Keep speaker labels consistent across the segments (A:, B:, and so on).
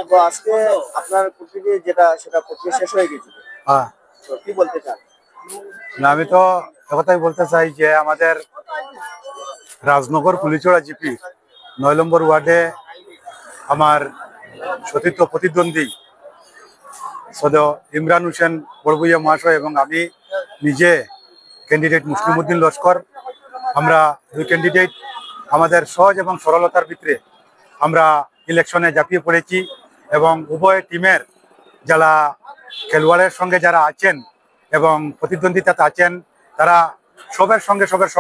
A: তো আজকে আপনার প্রতিটি সেটা প্রক্রিয়া শেষ হয়ে গেছিল।
B: হ্যাঁ,
A: তো কি বলতে চান?
B: না আমি তো একথাই বলতে চাই যে আমাদের রাজনগর কুলিচড়া জিপি ৯ নম্বর ওয়ার্ডে আমার সতীর্থ প্রতিদ্বন্দ্বী সদস্য ইমরান হোসেন বড়ভূইয়া মহাশয় এবং আমি নিজে ক্যান্ডিডেট মুসলিম উদ্দিন লস্কর, আমরা দুই ক্যান্ডিডেট আমাদের সহজ এবং সরলতার ভিতরে আমরা ইলেকশনে ঝাঁপিয়ে পড়েছি এবং উভয় টিমের যারা খেলোয়াড়ের সঙ্গে যারা আছেন এবং প্রতিদ্বন্দ্বিতাতে আছেন তারা সবের সঙ্গে সবের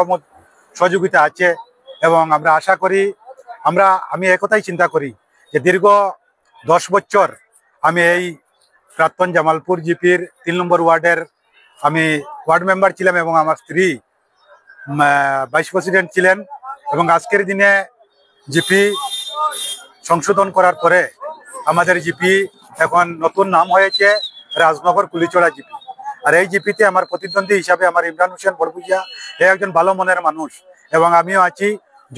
B: সহযোগিতা আছে এবং আমরা আশা করি আমি একথাই চিন্তা করি যে দীর্ঘ 10 বছর আমি এই প্রাক্তন জামালপুর জিপির 3 নম্বর ওয়ার্ডের আমি ওয়ার্ড মেম্বার ছিলাম এবং আমার স্ত্রী ভাইস প্রেসিডেন্ট ছিলেন এবং আজকের দিনে জিপি সংশোধন করার পরে আমাদের জিপি এখন নতুন নাম হয়েছে রাজনগর কুলিচড়া জিপি। আর এই জিপিতে আমার প্রতিদ্বন্দ্বী হিসাবে আমার ইমরান হোসেন বড়ভূইয়া একজন ভালো মনের মানুষ এবং আমিও আছি।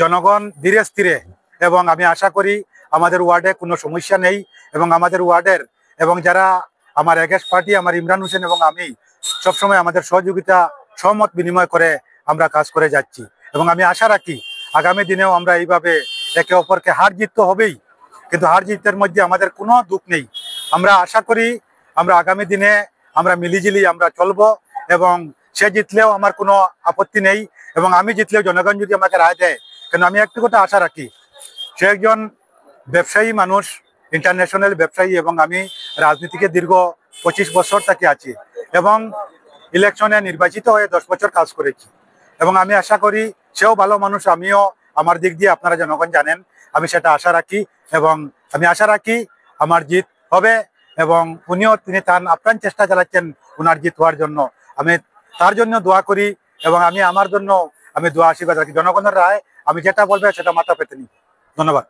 B: জনগণ ধীরে স্থিরে এবং আমি আশা করি আমাদের ওয়ার্ডে কোনো সমস্যা নেই এবং আমাদের ওয়ার্ডের এবং যারা আমার এগেস্ট পার্টি আমার ইমরান হোসেন এবং আমি সবসময় আমাদের সহযোগিতা সহমত বিনিময় করে আমরা কাজ করে যাচ্ছি এবং আমি আশা রাখি আগামী দিনেও আমরা এইভাবে একে অপরকে হার জিত তো হবেই, কিন্তু হার জিতের মধ্যে আমাদের কোনো দুঃখ নেই। আমরা আশা করি আমরা আগামী দিনে আমরা মিলিঝিলি আমরা চলবো এবং সে জিতলেও আমার কোনো আপত্তি নেই এবং আমি জিতলেও জনগণ যদি আমাকে রায় দেয়, কেন আমি একটু কথা আশা রাখি সে একজন ব্যবসায়ী মানুষ, ইন্টারন্যাশনাল ব্যবসায়ী এবং আমি রাজনীতিকে দীর্ঘ 25 বছর থেকে আছি এবং ইলেকশনে নির্বাচিত হয়ে 10 বছর কাজ করেছি এবং আমি আশা করি সেও ভালো মানুষ, আমিও আমার দিক দিয়ে আপনারা জনগণ জানেন আমি সেটা আশা রাখি এবং আমি আশা রাখি আমার জিত হবে এবং তিনি তার আপ্রাণ চেষ্টা চালাচ্ছেন ওনার জিত হওয়ার জন্য। আমি তার জন্য দোয়া করি এবং আমি আমার জন্য আমি দোয়া আশীর্বাদ রাখি। জনগণের রায় আমি যেটা বলবে সেটা মাথা পেতে নিই। ধন্যবাদ।